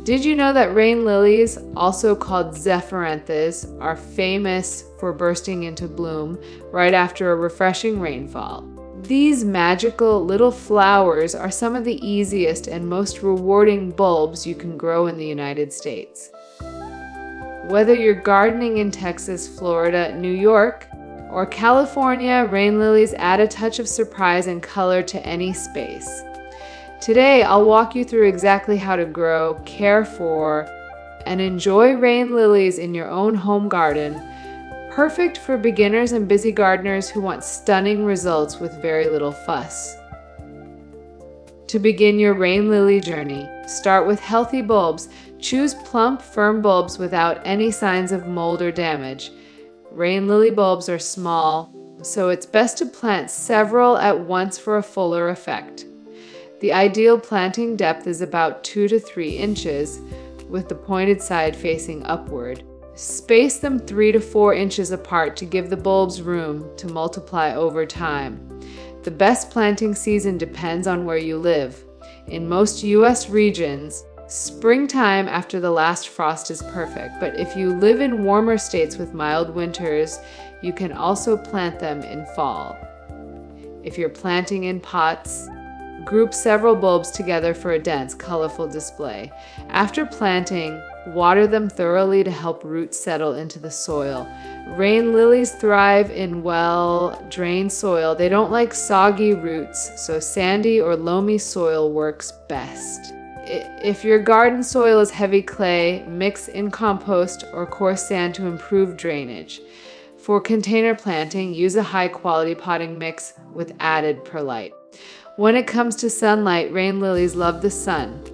Did you know that rain lilies, also called Zephyranthes, are famous for bursting into bloom right after a refreshing rainfall? These magical little flowers are some of the easiest and most rewarding bulbs you can grow in the United States. Whether you're gardening in Texas, Florida, New York, or California, rain lilies add a touch of surprise and color to any space. Today, I'll walk you through exactly how to grow, care for, and enjoy rain lilies in your own home garden, perfect for beginners and busy gardeners who want stunning results with very little fuss. To begin your rain lily journey, start with healthy bulbs. Choose plump, firm bulbs without any signs of mold or damage. Rain lily bulbs are small, so it's best to plant several at once for a fuller effect. The ideal planting depth is about 2 to 3 inches, with the pointed side facing upward. Space them 3 to 4 inches apart to give the bulbs room to multiply over time. The best planting season depends on where you live. In most U.S. regions, springtime after the last frost is perfect, but if you live in warmer states with mild winters, you can also plant them in fall. If you're planting in pots, group several bulbs together for a dense, colorful display. After planting, water them thoroughly to help roots settle into the soil. Rain lilies thrive in well-drained soil. They don't like soggy roots, so sandy or loamy soil works best. If your garden soil is heavy clay, mix in compost or coarse sand to improve drainage. For container planting, use a high-quality potting mix with added perlite. When it comes to sunlight, rain lilies love the sun.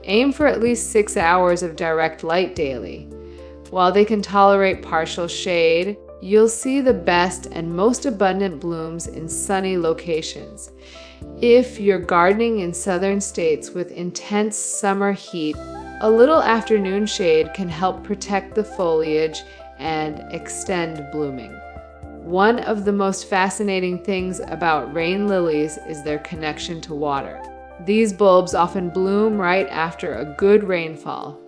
Aim for at least 6 hours of direct light daily. While they can tolerate partial shade, you'll see the best and most abundant blooms in sunny locations. If you're gardening in southern states with intense summer heat, a little afternoon shade can help protect the foliage and extend blooming. One of the most fascinating things about rain lilies is their connection to water. These bulbs often bloom right after a good rainfall.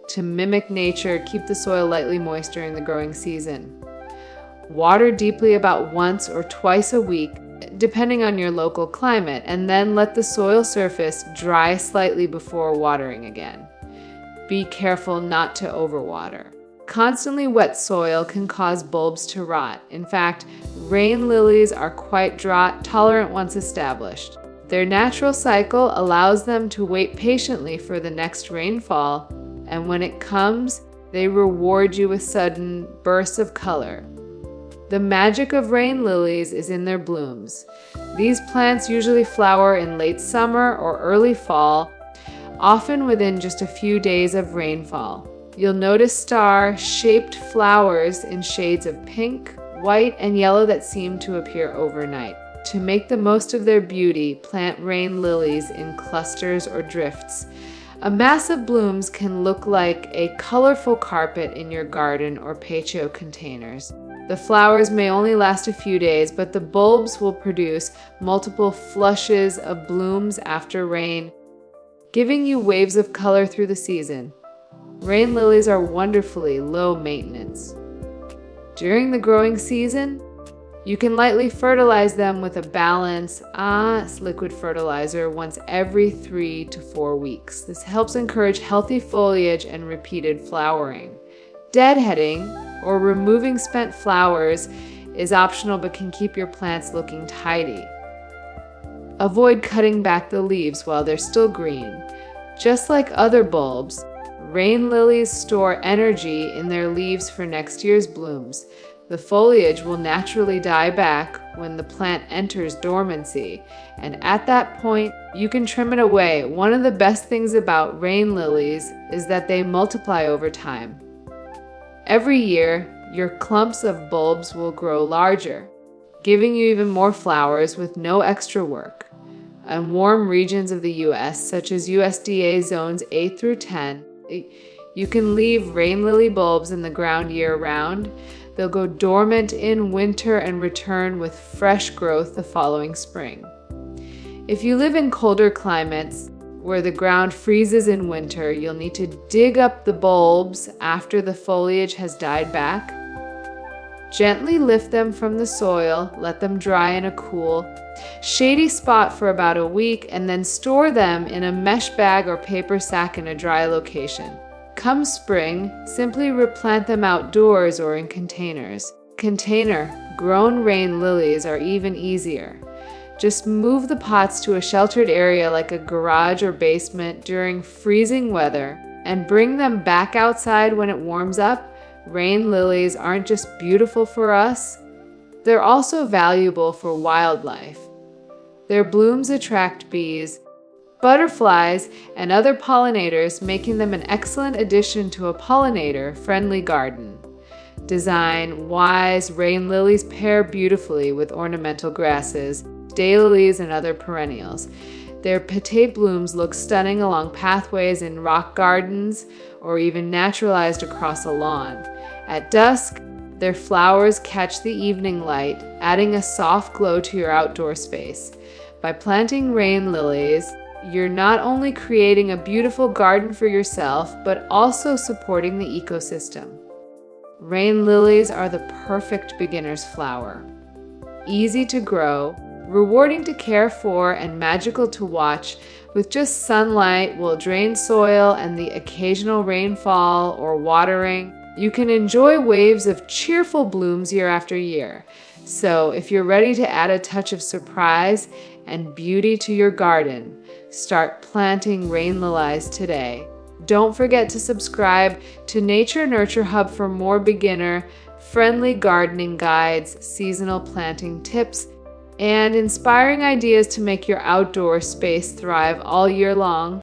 To mimic nature, keep the soil lightly moist during the growing season. Water deeply about once or twice a week, depending on your local climate, and then let the soil surface dry slightly before watering again. Be careful not to overwater. Constantly wet soil can cause bulbs to rot. In fact, rain lilies are quite drought tolerant once established. Their natural cycle allows them to wait patiently for the next rainfall, and when it comes, they reward you with sudden bursts of color. The magic of rain lilies is in their blooms. These plants usually flower in late summer or early fall, often within just a few days of rainfall. You'll notice star-shaped flowers in shades of pink, white, and yellow that seem to appear overnight. To make the most of their beauty, plant rain lilies in clusters or drifts. A mass of blooms can look like a colorful carpet in your garden or patio containers. The flowers may only last a few days, but the bulbs will produce multiple flushes of blooms after rain, giving you waves of color through the season. Rain lilies are wonderfully low maintenance. During the growing season, you can lightly fertilize them with a balanced liquid fertilizer once every 3 to 4 weeks. This helps encourage healthy foliage and repeated flowering. Deadheading, or removing spent flowers, is optional but can keep your plants looking tidy. Avoid cutting back the leaves while they're still green. Just like other bulbs, rain lilies store energy in their leaves for next year's blooms. The foliage will naturally die back when the plant enters dormancy, and at that point, you can trim it away. One of the best things about rain lilies is that they multiply over time. Every year, your clumps of bulbs will grow larger, giving you even more flowers with no extra work. In warm regions of the U.S., such as USDA zones 8 through 10, you can leave rain lily bulbs in the ground year-round. They'll go dormant in winter and return with fresh growth the following spring. If you live in colder climates, where the ground freezes in winter, you'll need to dig up the bulbs after the foliage has died back. Gently lift them from the soil, let them dry in a cool, shady spot for about a week, and then store them in a mesh bag or paper sack in a dry location. Come spring, simply replant them outdoors or in containers. Container-grown rain lilies are even easier. Just move the pots to a sheltered area like a garage or basement during freezing weather and bring them back outside when it warms up. Rain lilies aren't just beautiful for us, they're also valuable for wildlife. Their blooms attract bees, butterflies, and other pollinators, making them an excellent addition to a pollinator-friendly garden. Design-wise, rain lilies pair beautifully with ornamental grasses, daylilies, and other perennials. Their petite blooms look stunning along pathways in rock gardens or even naturalized across a lawn. At dusk, their flowers catch the evening light, adding a soft glow to your outdoor space. By planting rain lilies, you're not only creating a beautiful garden for yourself, but also supporting the ecosystem. Rain lilies are the perfect beginner's flower. Easy to grow, rewarding to care for, and magical to watch. With just sunlight, well-drained soil, and the occasional rainfall or watering, you can enjoy waves of cheerful blooms year after year. So if you're ready to add a touch of surprise and beauty to your garden, start planting rain lilies today. Don't forget to subscribe to Nature Nurture Hub for more beginner-friendly gardening guides, seasonal planting tips, and inspiring ideas to make your outdoor space thrive all year long.